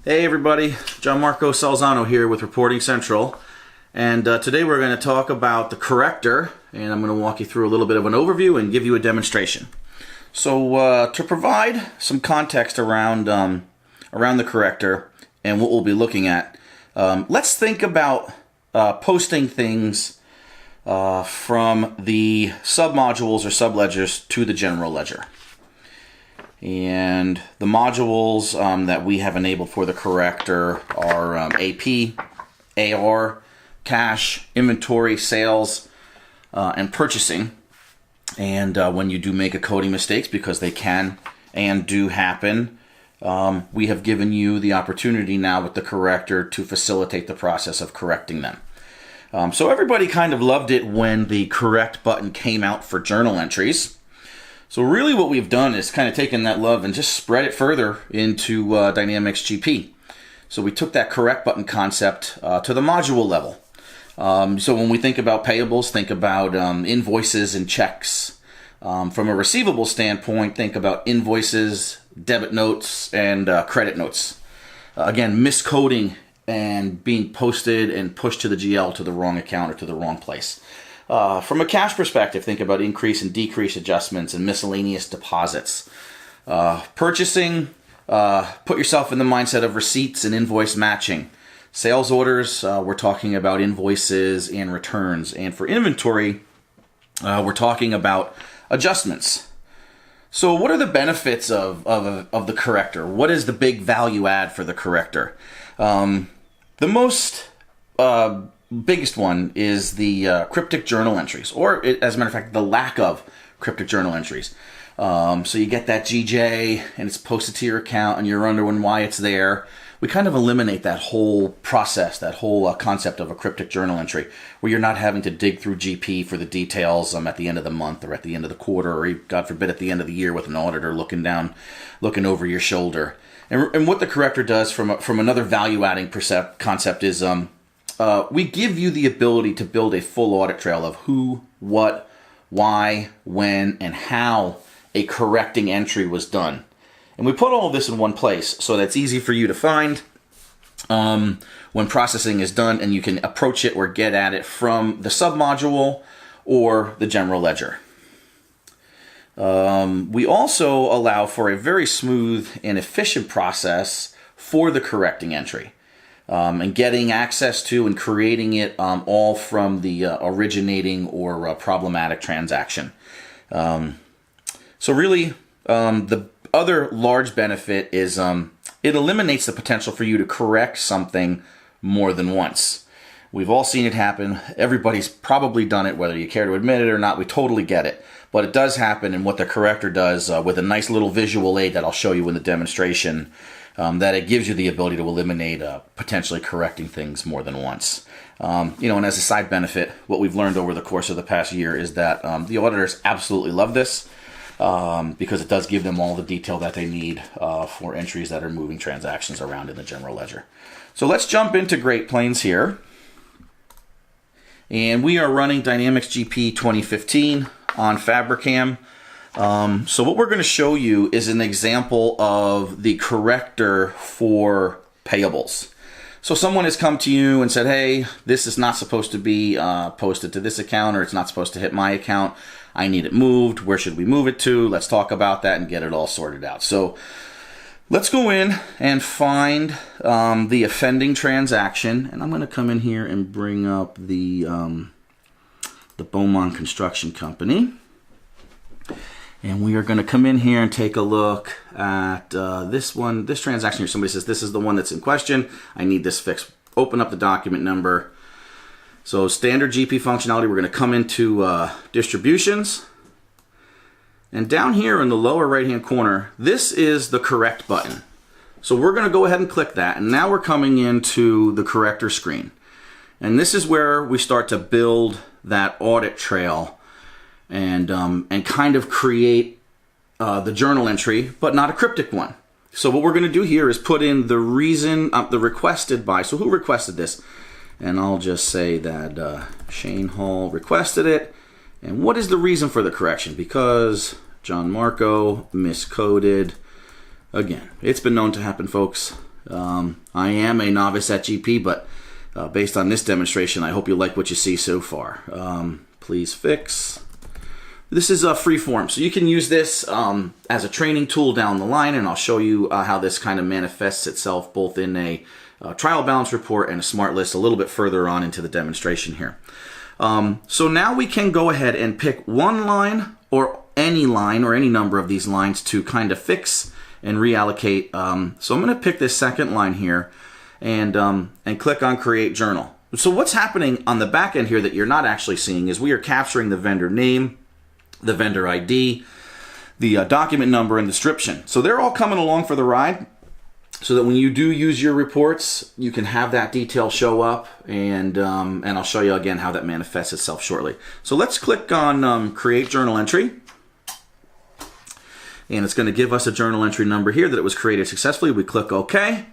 Hey everybody, John Marco Salzano here with Reporting Central, and today we're going to talk about the corrector, and I'm going to walk you through a little bit of an overview and give you a demonstration. So to provide some context around the corrector and what we'll be looking at, let's think about posting things from the submodules or subledgers to the general ledger. And the modules that we have enabled for the corrector are AP, AR, cash, inventory, sales, and purchasing. And when you do make a coding mistakes, because they can and do happen, we have given you the opportunity now with the corrector to facilitate the process of correcting them. So everybody kind of loved it when the correct button came out for journal entries. So really what we've done is kind of taken that love and just spread it further into Dynamics GP. So we took that correct button concept to the module level. So when we think about payables, think about invoices and checks. From a receivable standpoint, think about invoices, debit notes, and credit notes. Again, miscoding and being posted and pushed to the GL to the wrong account or to the wrong place. From a cash perspective, think about increase and decrease adjustments and miscellaneous deposits. Purchasing, put yourself in the mindset of receipts and invoice matching. Sales orders, we're talking about invoices and returns. And for inventory, we're talking about adjustments. So what are the benefits of the corrector? What is the big value add for the corrector? The most biggest one is the cryptic journal entries, or as a matter of fact, the lack of cryptic journal entries. So you get that GJ and it's posted to your account and you're wondering why it's there. We kind of eliminate that whole process, that whole concept of a cryptic journal entry, where you're not having to dig through GP for the details at the end of the month or at the end of the quarter, or God forbid at the end of the year with an auditor looking over your shoulder. And what the corrector does from another value-adding concept is we give you the ability to build a full audit trail of who, what, why, when, and how a correcting entry was done. And we put all of this in one place so that it's easy for you to find when processing is done, and you can approach it or get at it from the submodule or the general ledger. We also allow for a very smooth and efficient process for the correcting entry. And getting access to and creating it all from the originating or problematic transaction. So really, the other large benefit is it eliminates the potential for you to correct something more than once. We've all seen it happen. Everybody's probably done it, whether you care to admit it or not. We totally get it. But it does happen, and what the corrector does with a nice little visual aid that I'll show you in the demonstration, that it gives you the ability to eliminate potentially correcting things more than once. And as a side benefit, what we've learned over the course of the past year is that the auditors absolutely love this because it does give them all the detail that they need for entries that are moving transactions around in the general ledger. So let's jump into Great Plains here. And we are running Dynamics GP 2015 on Fabricam. So what we're going to show you is an example of the corrector for payables. So someone has come to you and said, hey, this is not supposed to be posted to this account, or it's not supposed to hit my account. I need it moved. Where should we move it to? Let's talk about that and get it all sorted out. So let's go in and find the offending transaction. And I'm going to come in here and bring up the Beaumont Construction Company. And we are going to come in here and take a look at this transaction here. Somebody says, this is the one that's in question. I need this fixed. Open up the document number. So standard GP functionality, we're going to come into distributions. And down here in the lower right-hand corner, this is the correct button. So we're going to go ahead and click that. And now we're coming into the corrector screen. And this is where we start to build that audit trail and kind of create the journal entry, but not a cryptic one. So what we're going to do here is put in the reason, the requested by. So who requested this? And I'll just say that Shane Hall requested it. And what is the reason for the correction? Because John Marco miscoded. Again, it's been known to happen, folks. I am a novice at GP, but based on this demonstration, I hope you like what you see so far. Please fix. This is a free form, so you can use this as a training tool down the line, and I'll show you how this kind of manifests itself both in a trial balance report and a smart list a little bit further on into the demonstration here. So now we can go ahead and pick one line or any number of these lines to kind of fix and reallocate. So I'm going to pick this second line here and click on Create Journal. So what's happening on the back end here that you're not actually seeing is we are capturing the vendor name, the vendor ID, the document number, and description. So they're all coming along for the ride so that when you do use your reports, you can have that detail show up, and I'll show you again how that manifests itself shortly. So let's click on Create Journal Entry. And it's going to give us a journal entry number here that it was created successfully. We click OK,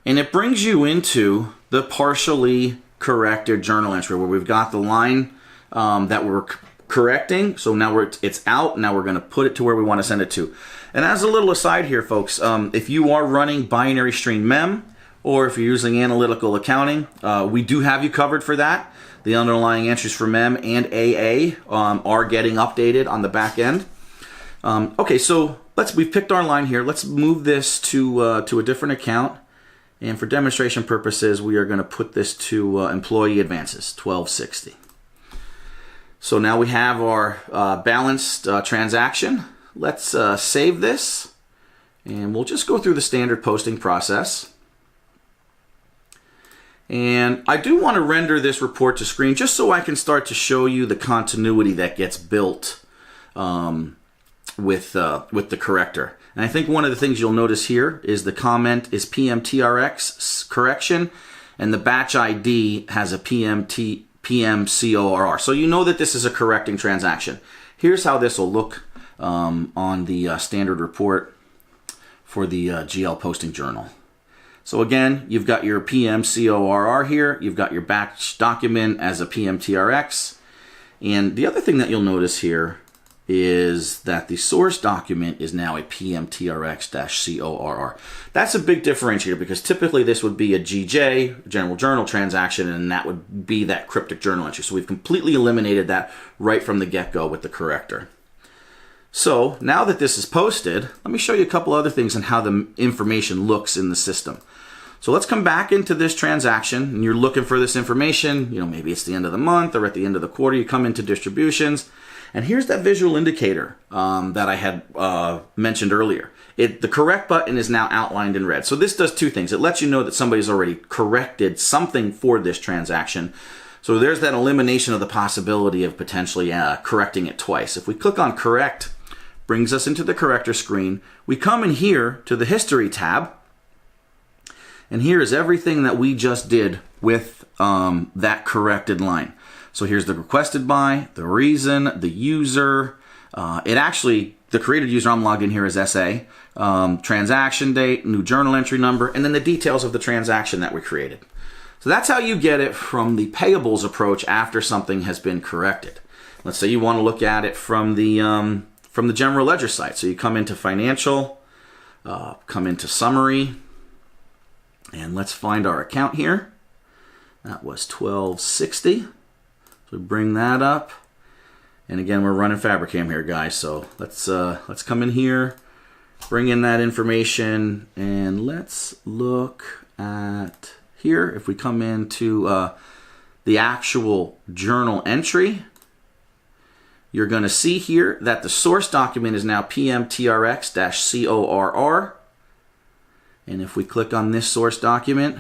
and it brings you into the partially corrected journal entry where we've got the line that we're correcting. So now it's out. Now we're going to put it to where we want to send it to. And as a little aside here, folks, if you are running binary stream mem or if you're using analytical accounting, we do have you covered for that. The underlying entries for mem and AA are getting updated on the back end. Okay, so we've picked our line here. Let's move this to a different account. And for demonstration purposes, we are going to put this to employee advances, 1260. So now we have our balanced transaction. Let's save this, and we'll just go through the standard posting process. And I do want to render this report to screen just so I can start to show you the continuity that gets built with the corrector. And I think one of the things you'll notice here is the comment is PMTRX correction, and the batch ID has a PMCORR. So you know that this is a correcting transaction. Here's how this will look on the standard report for the GL posting journal. So again, you've got your PMCORR here. You've got your batch document as a PMTRX. And the other thing that you'll notice here is that the source document is now a PMTRX-CORR. That's a big differentiator because typically this would be a GJ, general journal transaction, and that would be that cryptic journal entry. So we've completely eliminated that right from the get-go with the corrector. So now that this is posted, let me show you a couple other things on how the information looks in the system. So let's come back into this transaction, and you're looking for this information. You know, maybe it's the end of the month or at the end of the quarter. You come into distributions. And here's that visual indicator that I had mentioned earlier. The correct button is now outlined in red. So this does two things. It lets you know that somebody's already corrected something for this transaction. So there's that elimination of the possibility of potentially correcting it twice. If we click on correct, brings us into the corrector screen. We come in here to the history tab. And here is everything that we just did with that corrected line. So here's the requested by, the reason, the user. The created user I'm logged in here is SA, transaction date, new journal entry number, and then the details of the transaction that we created. So that's how you get it from the payables approach after something has been corrected. Let's say you want to look at it from the general ledger site. So you come into financial, come into summary, and let's find our account here. That was 1260. So we bring that up, and again we're running Fabricam here, guys. So let's come in here, bring in that information, and let's look at here. If we come into the actual journal entry, you're going to see here that the source document is now PMTRX-CORR, and if we click on this source document,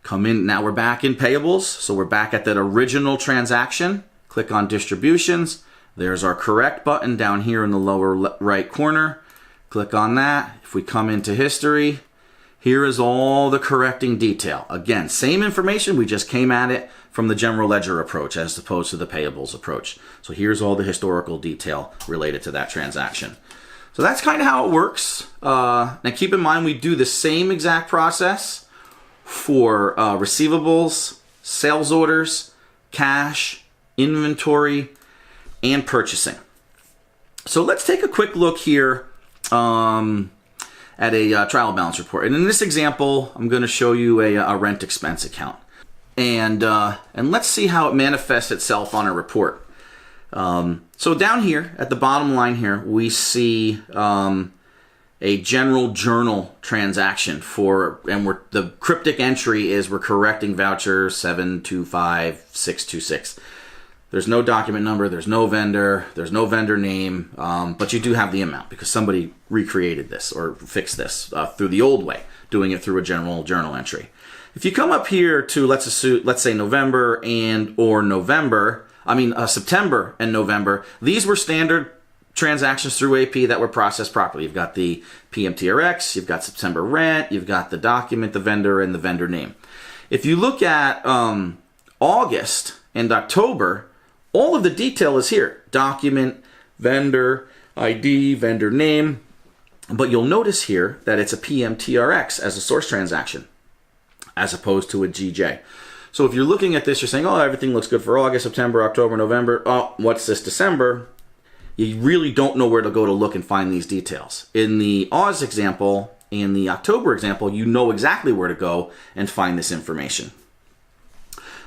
come in, now we're back in payables, so we're back at that original transaction. Click on distributions. There's our correct button down here in the lower right corner. Click on that. If we come into history, here is all the correcting detail. Again, same information, we just came at it from the general ledger approach as opposed to the payables approach. So here's all the historical detail related to that transaction. So that's kind of how it works. Now keep in mind we do the same exact process for receivables, sales orders, cash, inventory, and purchasing. So let's take a quick look here at at a trial balance report. And in this example, I'm going to show you a rent expense account. And let's see how it manifests itself on a report. So down here at the bottom line here, we see a general journal transaction the cryptic entry is we're correcting voucher 725626. There's no document number, there's no vendor name, but you do have the amount because somebody recreated this or fixed this through the old way, doing it through a general journal entry. If you come up here to let's say September and November, these were standard transactions through AP that were processed properly. You've got the PMTRX, you've got September rent, you've got the document, the vendor, and the vendor name. If you look at August and October, all of the detail is here. Document, vendor, ID, vendor name. But you'll notice here that it's a PMTRX as a source transaction as opposed to a GJ. So if you're looking at this, you're saying, oh, everything looks good for August, September, October, November. Oh, what's this December? You really don't know where to go to look and find these details. In the Oz example, in the October example, you know exactly where to go and find this information.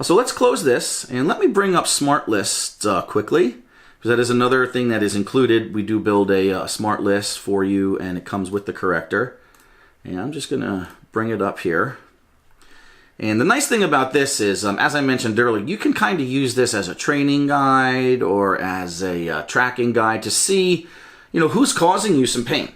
So let's close this and let me bring up Smart Lists quickly, because that is another thing that is included. We do build a Smart List for you, and it comes with the corrector. And I'm just going to bring it up here. And the nice thing about this is, as I mentioned earlier, you can kind of use this as a training guide or as a tracking guide to see, who's causing you some pain,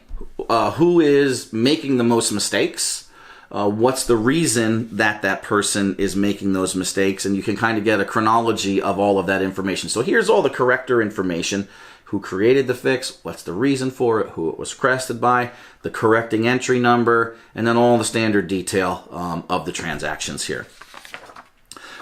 who is making the most mistakes. What's the reason that person is making those mistakes, and you can kind of get a chronology of all of that information. So here's all the corrector information: who created the fix, what's the reason for it, who it was crested by, the correcting entry number, and then all the standard detail of the transactions here.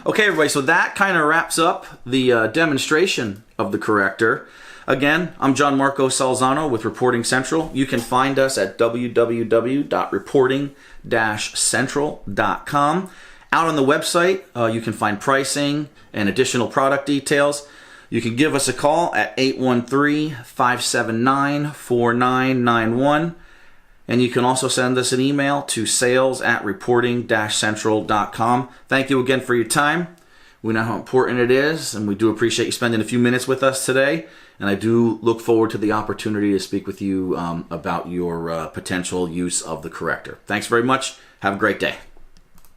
Okay, everybody, so that kind of wraps up the demonstration of the corrector. Again, I'm John Marco Salzano with Reporting Central. You can find us at www.reporting-central.com. Out on the website, you can find pricing and additional product details. You can give us a call at 813-579-4991. And you can also send us an email to sales@reporting-central.com. Thank you again for your time. We know how important it is, and we do appreciate you spending a few minutes with us today. And I do look forward to the opportunity to speak with you about your potential use of the corrector. Thanks very much. Have a great day.